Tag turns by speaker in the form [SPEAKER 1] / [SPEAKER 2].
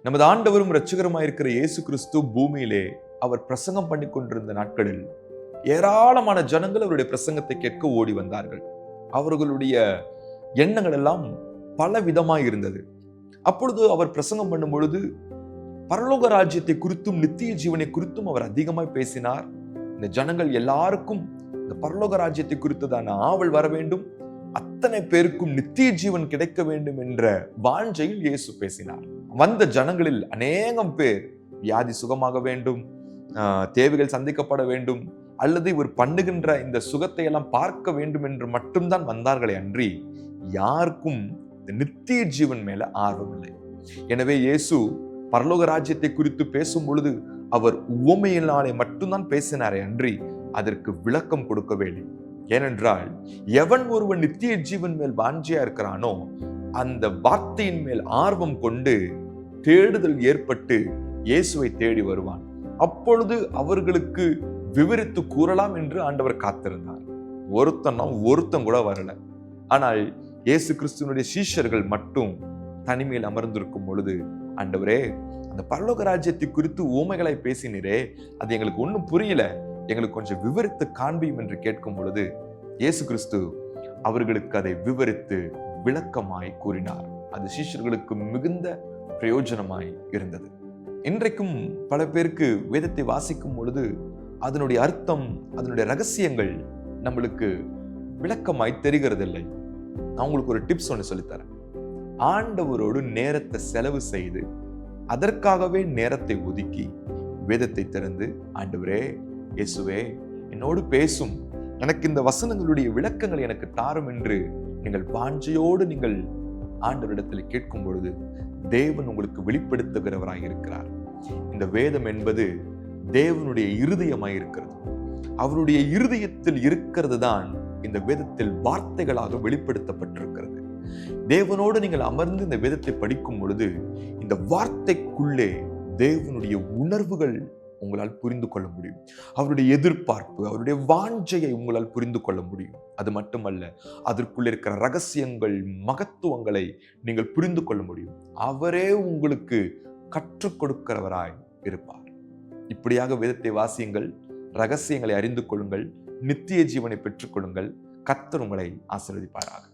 [SPEAKER 1] நமது ஆண்டவரும் இரட்சகருமாயிருக்கிற இயேசு கிறிஸ்து பூமியிலே அவர் பிரசங்கம் பண்ணி கொண்டிருந்த நாட்களில் ஏராளமான ஜனங்கள் அவருடைய பிரசங்கத்தை கேட்க ஓடி வந்தார்கள். அவர்களுடைய எண்ணங்கள் எல்லாம் பல விதமாய் இருந்தது. அப்பொழுது அவர் பிரசங்கம் பண்ணும் பொழுது பரலோக ராஜ்யத்தை குறித்தும் நித்திய ஜீவனை குறித்தும் அவர் அதிகமாய் பேசினார். இந்த ஜனங்கள் எல்லாருக்கும் இந்த பரலோக ராஜ்யத்தை குறித்ததான ஆவல் வர வேண்டும், அத்தனை பேருக்கும் நித்திய ஜீவன் கிடைக்க வேண்டும் என்ற வாஞ்சையில் இயேசு பேசினார். வந்த ஜனங்களில் அநேகம் பேர் வியாதி சுகமாக வேண்டும், தேவைகள் சந்திக்கப்பட வேண்டும், அல்லது இவர் பண்ணுகின்ற இந்த சுகத்தை எல்லாம் பார்க்க வேண்டும் என்று மட்டும்தான் வந்தார்களே அன்றி யாருக்கும் இந்த நித்திய ஜீவன் மேல ஆர்வம் இல்லை. எனவே இயேசு பரலோக ராஜ்யத்தை குறித்து பேசும் பொழுது அவர் உவமையினாலே மட்டும்தான் பேசினாரே அன்றி அதற்கு விளக்கம் கொடுக்கவே இல்லை. ஏனென்றால் எவன் ஒருவன் நித்திய ஜீவன் மேல் வாஞ்சியா இருக்கிறானோ அந்த வார்த்தையின் மேல் ஆர்வம் கொண்டு தேடுதல் ஏற்பட்டு இயேசுவை தேடி வருவான். அப்பொழுது அவர்களுக்கு விவரித்து கூறலாம் என்று ஆண்டவர் காத்திருந்தார். ஒருத்தன் கூட வரல. ஆனால் இயேசு கிறிஸ்துவனுடைய சீஷர்கள் மட்டும் தனிமையில் அமர்ந்திருக்கும் பொழுது, ஆண்டவரே, அந்த பரலோக ராஜ்யத்தை குறித்து ஊமைகளை பேசினீரே, அது எங்களுக்கு ஒன்றும் புரியல, எங்களுக்கு கொஞ்சம் விவரித்து காண்பியும் என்று கேட்கும் பொழுது இயேசு கிறிஸ்து அவர்களுக்கு அதை விவரித்து விளக்கமாய் கூறினார். அது சீஷர்களுக்கு மிகுந்த பிரயோஜனமாய் இருந்தது. இன்றைக்கும் பல பேருக்கு வேதத்தை வாசிக்கும் பொழுது அதனுடைய அர்த்தம், அதனுடைய ரகசியங்கள் நம்மளுக்கு விளக்கமாய் தெரிகிறதில்லை. நான் உங்களுக்கு ஒரு டிப்ஸ் ஒன்று சொல்லித்தரேன். ஆண்டவரோடு நேரத்தை செலவு செய்து அதற்காகவே நேரத்தை ஒதுக்கி வேதத்தை திறந்து, ஆண்டவரே, இயேசுவே, என்னோடு பேசும், எனக்கு இந்த வசனங்களுடைய விளக்கங்கள் எனக்கு தாரும் என்று நீங்கள் வாஞ்சையோடு நீங்கள் ஆண்டவரிடத்தில் கேட்கும் பொழுது தேவன் உங்களுக்கு வெளிப்படுத்துகிறவராய் இருக்கிறார். இந்த வேதம் என்பது தேவனுடைய இருதயமாய் இருக்கிறது. அவருடைய இருதயத்தில் இருக்கிறது தான் இந்த வேதத்தில் வார்த்தைகளாக வெளிப்படுத்தப்பட்டிருக்கிறது. தேவனோடு நீங்கள் அமர்ந்து இந்த வேதத்தை படிக்கும் பொழுது இந்த வார்த்தைக்குள்ளே தேவனுடைய உணர்வுகள் உங்களால் புரிந்து கொள்ள முடியும். அவருடைய எதிர்பார்ப்பு, அவருடைய வாஞ்சையை உங்களால் புரிந்து கொள்ள முடியும். அது மட்டுமல்ல, அதற்குள்ள இருக்கிற ரகசியங்கள், மகத்துவங்களை நீங்கள் புரிந்து கொள்ள முடியும். அவரே உங்களுக்கு கற்றுக் கொடுக்கிறவராய் இருப்பார். இப்படியாக வேதத்தை வாசியுங்கள், ரகசியங்களை அறிந்து கொள்ளுங்கள், நித்திய ஜீவனை பெற்றுக் கொள்ளுங்கள். கர்த்தர் உங்களை ஆசீர்வதிப்பாராக.